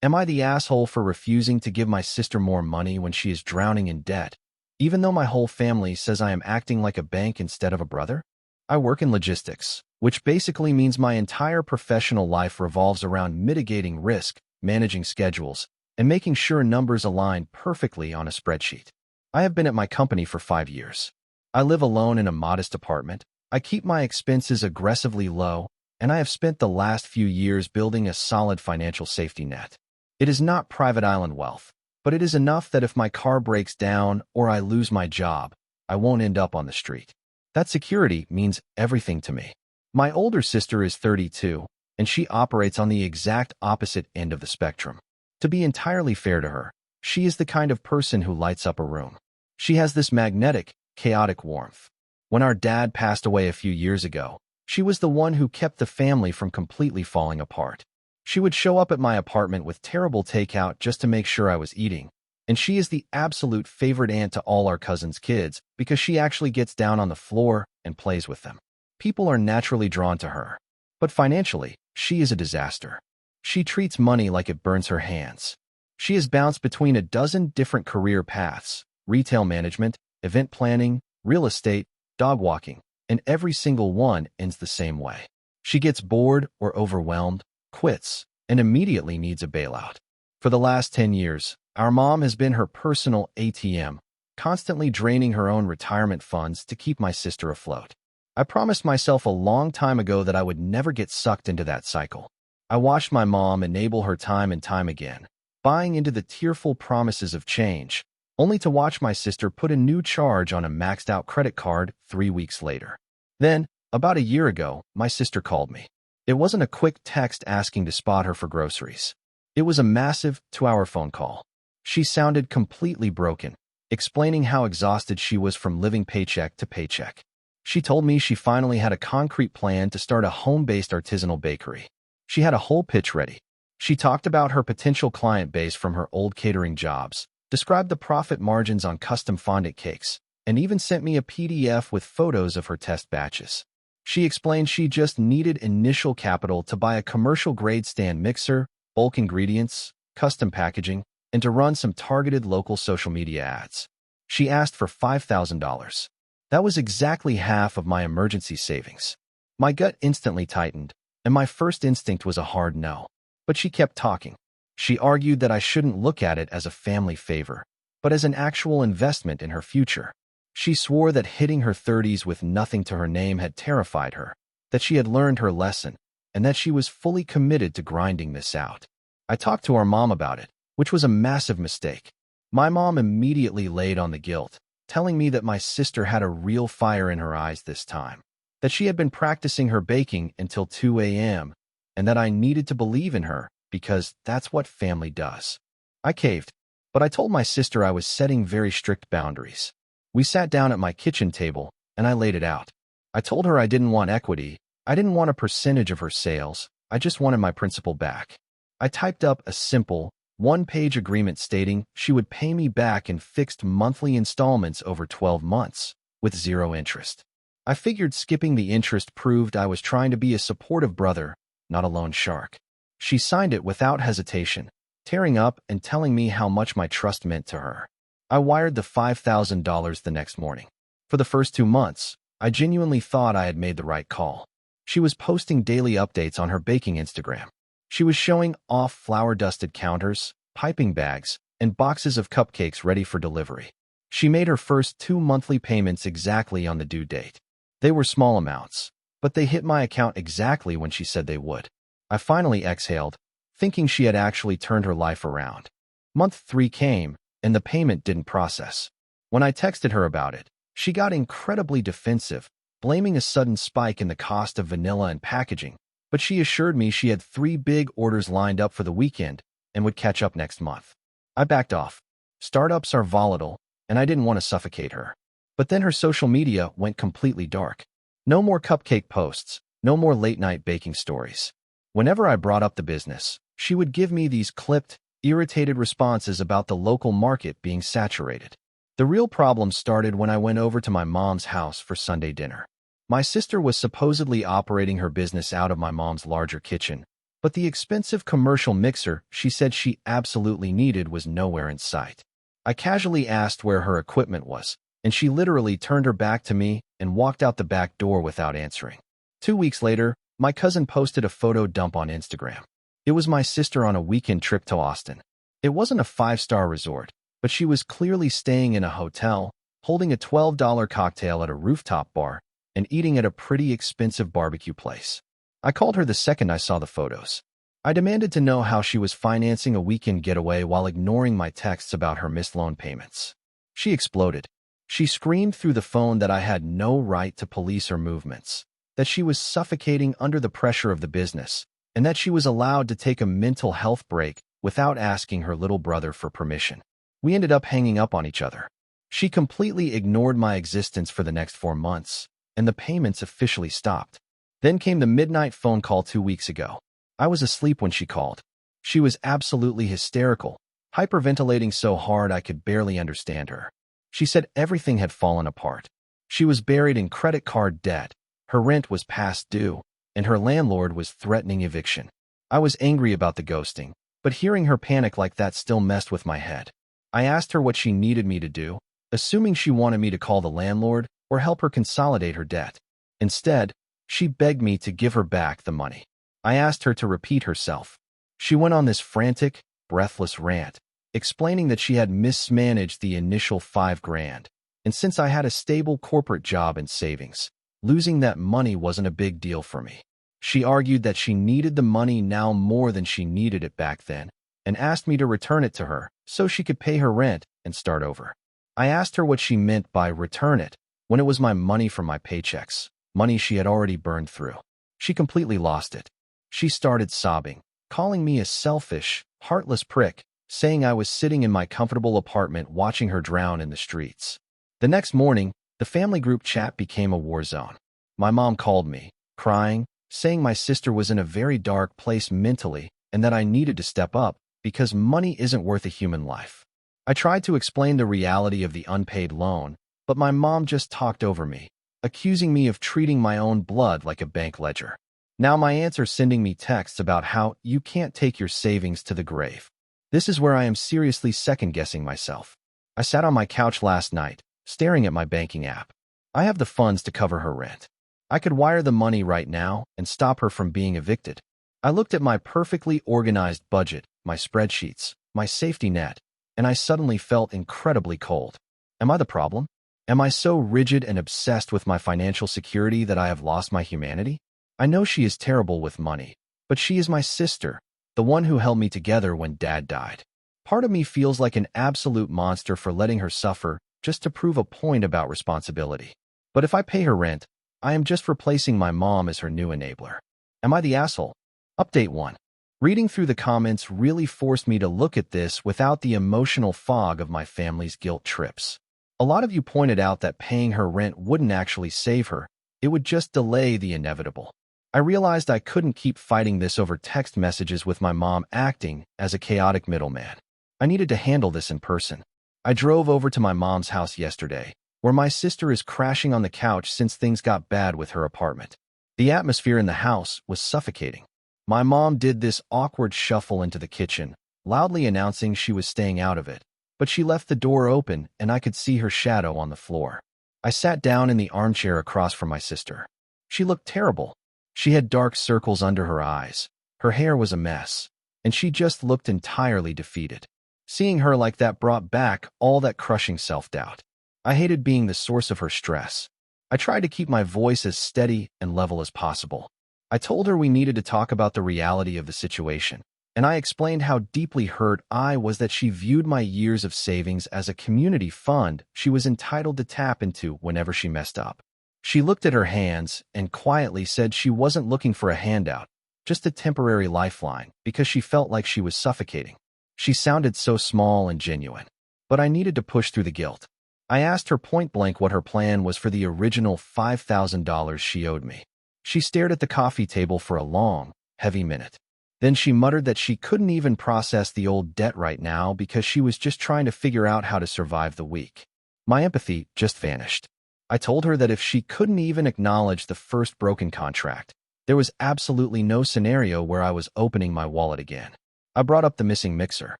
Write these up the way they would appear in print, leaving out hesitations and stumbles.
Am I the asshole for refusing to give my sister more money when she is drowning in debt, even though my whole family says I am acting like a bank instead of a brother? I work in logistics, which basically means my entire professional life revolves around mitigating risk, managing schedules, and making sure numbers align perfectly on a spreadsheet. I have been at my company for 5 years. I live alone in a modest apartment. I keep my expenses aggressively low, and I have spent the last few years building a solid financial safety net. It is not private island wealth, but it is enough that if my car breaks down or I lose my job, I won't end up on the street. That security means everything to me. My older sister is 32, and she operates on the exact opposite end of the spectrum. To be entirely fair to her, she is the kind of person who lights up a room. She has this magnetic, chaotic warmth. When our dad passed away a few years ago, she was the one who kept the family from completely falling apart. She would show up at my apartment with terrible takeout just to make sure I was eating, and she is the absolute favorite aunt to all our cousins' kids because she actually gets down on the floor and plays with them. People are naturally drawn to her. But financially, she is a disaster. She treats money like it burns her hands. She has bounced between a dozen different career paths: retail management, event planning, real estate, dog walking, and every single one ends the same way. She gets bored or overwhelmed, quits, and immediately needs a bailout. For the last 10 years, our mom has been her personal ATM, constantly draining her own retirement funds to keep my sister afloat. I promised myself a long time ago that I would never get sucked into that cycle. I watched my mom enable her time and time again, buying into the tearful promises of change, only to watch my sister put a new charge on a maxed-out credit card 3 weeks later. Then, about a year ago, my sister called me. It wasn't a quick text asking to spot her for groceries. It was a massive 2-hour phone call. She sounded completely broken, explaining how exhausted she was from living paycheck to paycheck. She told me she finally had a concrete plan to start a home-based artisanal bakery. She had a whole pitch ready. She talked about her potential client base from her old catering jobs, described the profit margins on custom fondant cakes, and even sent me a PDF with photos of her test batches. She explained she just needed initial capital to buy a commercial-grade stand mixer, bulk ingredients, custom packaging, and to run some targeted local social media ads. She asked for $5,000. That was exactly half of my emergency savings. My gut instantly tightened, and my first instinct was a hard no. But she kept talking. She argued that I shouldn't look at it as a family favor, but as an actual investment in her future. She swore that hitting her 30s with nothing to her name had terrified her, that she had learned her lesson, and that she was fully committed to grinding this out. I talked to our mom about it, which was a massive mistake. My mom immediately laid on the guilt, telling me that my sister had a real fire in her eyes this time, that she had been practicing her baking until 2 a.m., and that I needed to believe in her because that's what family does. I caved, but I told my sister I was setting very strict boundaries. We sat down at my kitchen table, and I laid it out. I told her I didn't want equity, I didn't want a percentage of her sales, I just wanted my principal back. I typed up a simple, 1-page agreement stating she would pay me back in fixed monthly installments over 12 months, with 0 interest. I figured skipping the interest proved I was trying to be a supportive brother, not a loan shark. She signed it without hesitation, tearing up and telling me how much my trust meant to her. I wired the $5,000 the next morning. For the first 2 months, I genuinely thought I had made the right call. She was posting daily updates on her baking Instagram. She was showing off flour-dusted counters, piping bags, and boxes of cupcakes ready for delivery. She made her first 2 monthly payments exactly on the due date. They were small amounts, but they hit my account exactly when she said they would. I finally exhaled, thinking she had actually turned her life around. Month 3 came, and the payment didn't process. When I texted her about it, she got incredibly defensive, blaming a sudden spike in the cost of vanilla and packaging, but she assured me she had 3 big orders lined up for the weekend and would catch up next month. I backed off. Startups are volatile, and I didn't want to suffocate her. But then her social media went completely dark. No more cupcake posts, no more late-night baking stories. Whenever I brought up the business, she would give me these clipped, irritated responses about the local market being saturated. The real problem started when I went over to my mom's house for Sunday dinner. My sister was supposedly operating her business out of my mom's larger kitchen, But the expensive commercial mixer she said she absolutely needed was nowhere in sight. I casually asked where her equipment was, and she literally turned her back to me and walked out the back door without answering. 2 weeks later, my cousin posted a photo dump on Instagram. It was my sister on a weekend trip to Austin. It wasn't a five-star resort, but she was clearly staying in a hotel, holding a $12 cocktail at a rooftop bar, and eating at a pretty expensive barbecue place. I called her the second I saw the photos. I demanded to know how she was financing a weekend getaway while ignoring my texts about her missed loan payments. She exploded. She screamed through the phone that I had no right to police her movements, that she was suffocating under the pressure of the business, and that she was allowed to take a mental health break without asking her little brother for permission. We ended up hanging up on each other. She completely ignored my existence for the next 4 months, and the payments officially stopped. Then came the midnight phone call 2 weeks ago. I was asleep when she called. She was absolutely hysterical, hyperventilating so hard I could barely understand her. She said everything had fallen apart. She was buried in credit card debt, her rent was past due, and her landlord was threatening eviction. I was angry about the ghosting, but hearing her panic like that still messed with my head. I asked her what she needed me to do, assuming she wanted me to call the landlord or help her consolidate her debt. Instead, she begged me to give her back the money. I asked her to repeat herself. She went on this frantic, breathless rant, explaining that she had mismanaged the initial $5,000, and since I had a stable corporate job and savings, losing that money wasn't a big deal for me. She argued that she needed the money now more than she needed it back then, and asked me to return it to her so she could pay her rent and start over. I asked her what she meant by return it when it was my money from my paychecks, money she had already burned through. She completely lost it. She started sobbing, calling me a selfish, heartless prick, saying I was sitting in my comfortable apartment watching her drown in the streets. The next morning, the family group chat became a war zone. My mom called me, crying, saying my sister was in a very dark place mentally and that I needed to step up because money isn't worth a human life. I tried to explain the reality of the unpaid loan, but my mom just talked over me, accusing me of treating my own blood like a bank ledger. Now my aunts are sending me texts about how you can't take your savings to the grave. This is where I am seriously second-guessing myself. I sat on my couch last night, staring at my banking app. I have the funds to cover her rent. I could wire the money right now and stop her from being evicted. I looked at my perfectly organized budget, my spreadsheets, my safety net, and I suddenly felt incredibly cold. Am I the problem? Am I so rigid and obsessed with my financial security that I have lost my humanity? I know she is terrible with money, but she is my sister, the one who held me together when Dad died. Part of me feels like an absolute monster for letting her suffer just to prove a point about responsibility. But if I pay her rent, I am just replacing my mom as her new enabler. Am I the asshole? Update 1. Reading through the comments really forced me to look at this without the emotional fog of my family's guilt trips. A lot of you pointed out that paying her rent wouldn't actually save her, it would just delay the inevitable. I realized I couldn't keep fighting this over text messages with my mom acting as a chaotic middleman. I needed to handle this in person. I drove over to my mom's house yesterday, where my sister is crashing on the couch since things got bad with her apartment. The atmosphere in the house was suffocating. My mom did this awkward shuffle into the kitchen, loudly announcing she was staying out of it, but she left the door open and I could see her shadow on the floor. I sat down in the armchair across from my sister. She looked terrible. She had dark circles under her eyes, her hair was a mess, and she just looked entirely defeated. Seeing her like that brought back all that crushing self-doubt. I hated being the source of her stress. I tried to keep my voice as steady and level as possible. I told her we needed to talk about the reality of the situation, and I explained how deeply hurt I was that she viewed my years of savings as a community fund she was entitled to tap into whenever she messed up. She looked at her hands and quietly said she wasn't looking for a handout, just a temporary lifeline, because she felt like she was suffocating. She sounded so small and genuine, but I needed to push through the guilt. I asked her point blank what her plan was for the original $5,000 she owed me. She stared at the coffee table for a long, heavy minute. Then she muttered that she couldn't even process the old debt right now because she was just trying to figure out how to survive the week. My empathy just vanished. I told her that if she couldn't even acknowledge the first broken contract, There was absolutely no scenario where I was opening my wallet again. I brought up the missing mixer.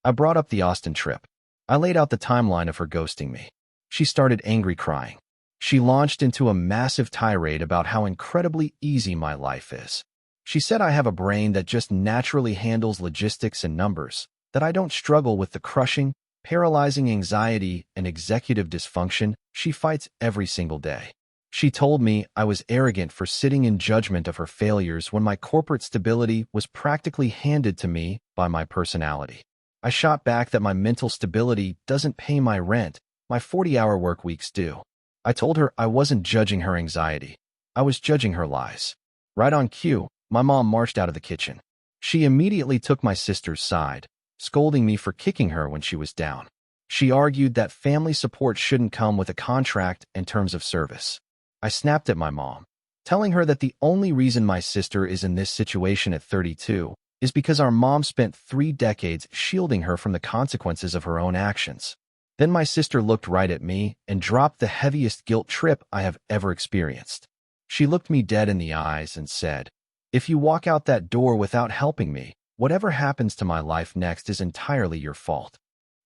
I brought up the Austin trip. I laid out the timeline of her ghosting me. She started angry crying. She launched into a massive tirade about how incredibly easy my life is. She said I have a brain that just naturally handles logistics and numbers, that I don't struggle with the crushing, paralyzing anxiety and executive dysfunction she fights every single day. She told me I was arrogant for sitting in judgment of her failures when my corporate stability was practically handed to me by my personality. I shot back that my mental stability doesn't pay my rent, my 40-hour work weeks do. I told her I wasn't judging her anxiety. I was judging her lies. Right on cue, my mom marched out of the kitchen. She immediately took my sister's side, scolding me for kicking her when she was down. She argued that family support shouldn't come with a contract and terms of service. I snapped at my mom, telling her that the only reason my sister is in this situation at 32 is because our mom spent 3 decades shielding her from the consequences of her own actions. Then my sister looked right at me and dropped the heaviest guilt trip I have ever experienced. She looked me dead in the eyes and said, "If you walk out that door without helping me, whatever happens to my life next is entirely your fault."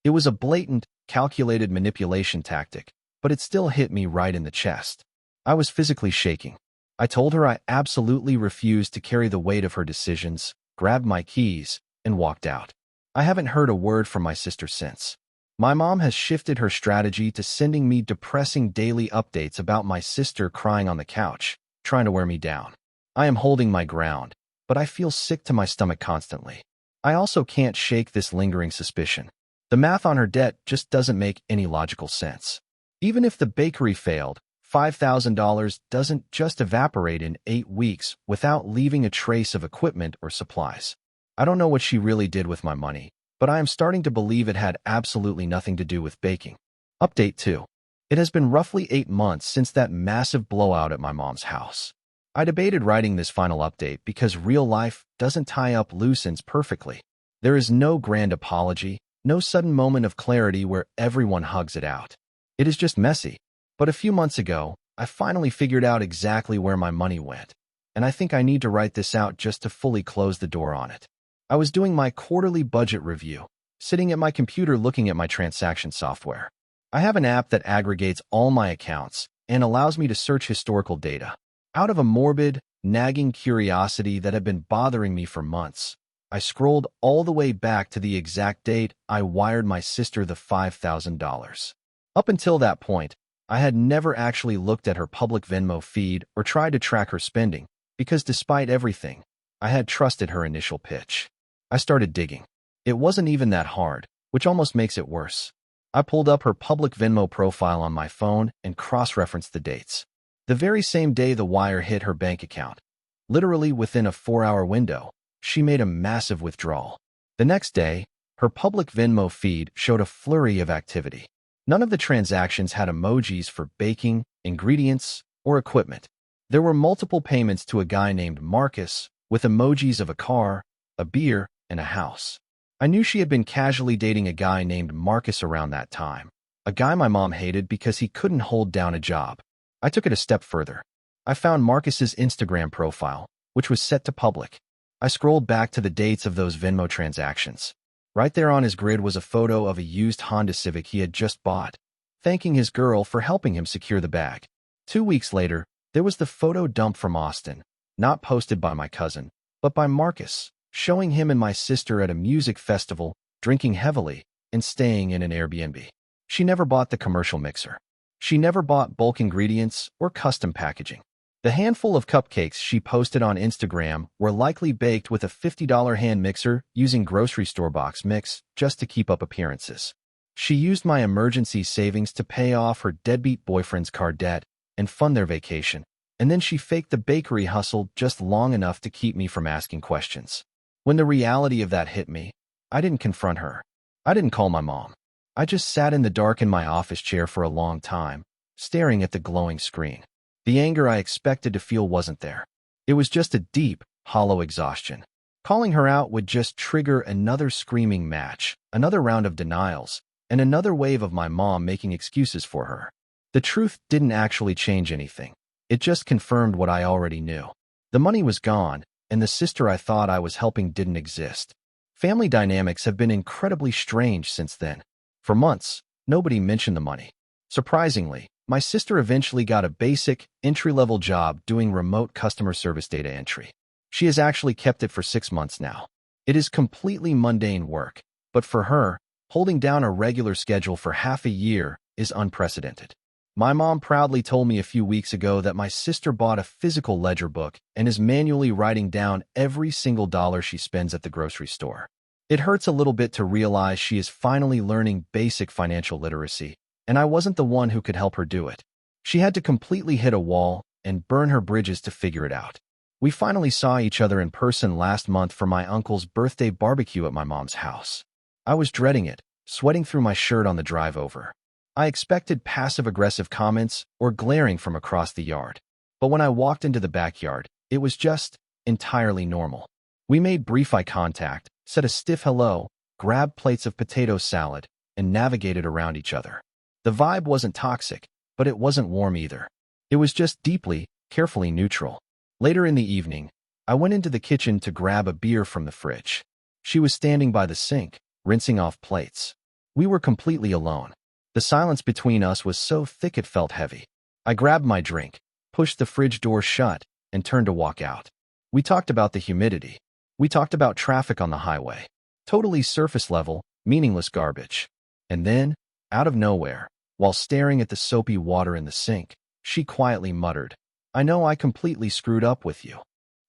It was a blatant, calculated manipulation tactic, but it still hit me right in the chest. I was physically shaking. I told her I absolutely refused to carry the weight of her decisions, grabbed my keys, and walked out. I haven't heard a word from my sister since. My mom has shifted her strategy to sending me depressing daily updates about my sister crying on the couch, trying to wear me down. I am holding my ground, but I feel sick to my stomach constantly. I also can't shake this lingering suspicion. The math on her debt just doesn't make any logical sense. Even if the bakery failed, $5,000 doesn't just evaporate in 8 weeks without leaving a trace of equipment or supplies. I don't know what she really did with my money, but I am starting to believe it had absolutely nothing to do with baking. Update 2. It has been roughly 8 months since that massive blowout at my mom's house. I debated writing this final update because real life doesn't tie up loose ends perfectly. There is no grand apology, no sudden moment of clarity where everyone hugs it out. It is just messy. But a few months ago, I finally figured out exactly where my money went, and I think I need to write this out just to fully close the door on it. I was doing my quarterly budget review, sitting at my computer looking at my transaction software. I have an app that aggregates all my accounts and allows me to search historical data. Out of a morbid, nagging curiosity that had been bothering me for months, I scrolled all the way back to the exact date I wired my sister the $5,000. Up until that point, I had never actually looked at her public Venmo feed or tried to track her spending, because despite everything, I had trusted her initial pitch. I started digging. It wasn't even that hard, which almost makes it worse. I pulled up her public Venmo profile on my phone and cross-referenced the dates. The very same day the wire hit her bank account, literally within a 4-hour window, she made a massive withdrawal. The next day, her public Venmo feed showed a flurry of activity. None of the transactions had emojis for baking, ingredients, or equipment. There were multiple payments to a guy named Marcus, with emojis of a car, a beer, and a house. I knew she had been casually dating a guy named Marcus around that time, a guy my mom hated because he couldn't hold down a job. I took it a step further. I found Marcus's Instagram profile, which was set to public. I scrolled back to the dates of those Venmo transactions. Right there on his grid was a photo of a used Honda Civic he had just bought, thanking his girl for helping him secure the bag. 2 weeks later, there was the photo dump from Austin, not posted by my cousin, but by Marcus, showing him and my sister at a music festival, drinking heavily, and staying in an Airbnb. She never bought the commercial mixer. She never bought bulk ingredients or custom packaging. The handful of cupcakes she posted on Instagram were likely baked with a $50 hand mixer using grocery store box mix just to keep up appearances. She used my emergency savings to pay off her deadbeat boyfriend's car debt and fund their vacation, and then she faked the bakery hustle just long enough to keep me from asking questions. When the reality of that hit me, I didn't confront her. I didn't call my mom. I just sat in the dark in my office chair for a long time, staring at the glowing screen. The anger I expected to feel wasn't there. It was just a deep, hollow exhaustion. Calling her out would just trigger another screaming match, another round of denials, and another wave of my mom making excuses for her. The truth didn't actually change anything. It just confirmed what I already knew. The money was gone, and the sister I thought I was helping didn't exist. Family dynamics have been incredibly strange since then. For months, nobody mentioned the money. Surprisingly, my sister eventually got a basic, entry-level job doing remote customer service data entry. She has actually kept it for 6 months now. It is completely mundane work, but for her, holding down a regular schedule for half a year is unprecedented. My mom proudly told me a few weeks ago that my sister bought a physical ledger book and is manually writing down every single dollar she spends at the grocery store. It hurts a little bit to realize she is finally learning basic financial literacy, and I wasn't the one who could help her do it. She had to completely hit a wall and burn her bridges to figure it out. We finally saw each other in person last month for my uncle's birthday barbecue at my mom's house. I was dreading it, sweating through my shirt on the drive over. I expected passive-aggressive comments or glaring from across the yard. But when I walked into the backyard, it was just entirely normal. We made brief eye contact, said a stiff hello, grabbed plates of potato salad, and navigated around each other. The vibe wasn't toxic, but it wasn't warm either. It was just deeply, carefully neutral. Later in the evening, I went into the kitchen to grab a beer from the fridge. She was standing by the sink, rinsing off plates. We were completely alone. The silence between us was so thick it felt heavy. I grabbed my drink, pushed the fridge door shut, and turned to walk out. We talked about the humidity. We talked about traffic on the highway. Totally surface level, meaningless garbage. And then, out of nowhere, while staring at the soapy water in the sink, she quietly muttered, "I know I completely screwed up with you."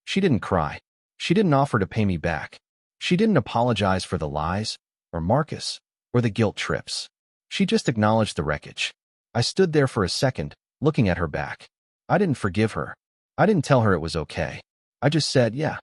She didn't cry. She didn't offer to pay me back. She didn't apologize for the lies, or Marcus, or the guilt trips. She just acknowledged the wreckage. I stood there for a second, looking at her back. I didn't forgive her. I didn't tell her it was okay. I just said, yeah.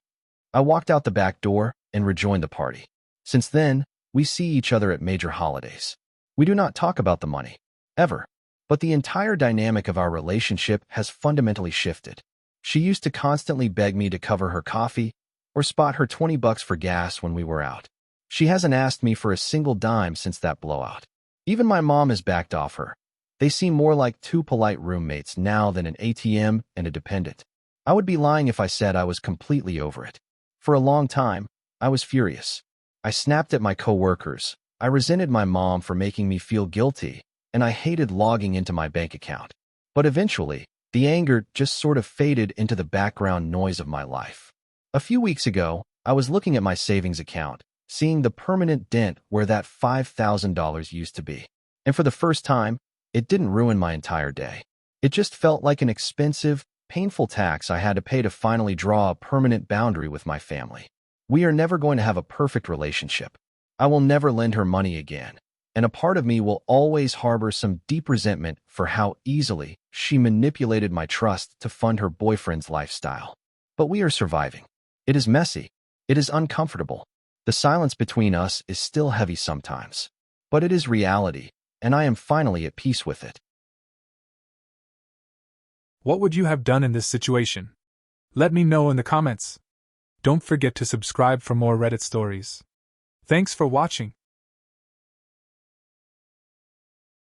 I walked out the back door and rejoined the party. Since then, we see each other at major holidays. We do not talk about the money, ever. But the entire dynamic of our relationship has fundamentally shifted. She used to constantly beg me to cover her coffee or spot her $20 for gas when we were out. She hasn't asked me for a single dime since that blowout. Even my mom has backed off her. They seem more like two polite roommates now than an ATM and a dependent. I would be lying if I said I was completely over it. For a long time, I was furious. I snapped at my coworkers. I resented my mom for making me feel guilty, and I hated logging into my bank account. But eventually, the anger just sort of faded into the background noise of my life. A few weeks ago, I was looking at my savings account, seeing the permanent dent where that $5,000 used to be. And for the first time, it didn't ruin my entire day. It just felt like an expensive, painful tax I had to pay to finally draw a permanent boundary with my family. We are never going to have a perfect relationship. I will never lend her money again, and a part of me will always harbor some deep resentment for how easily she manipulated my trust to fund her boyfriend's lifestyle. But we are surviving. It is messy. It is uncomfortable. The silence between us is still heavy sometimes. But it is reality, and I am finally at peace with it. What would you have done in this situation? Let me know in the comments. Don't forget to subscribe for more Reddit stories. Thanks for watching.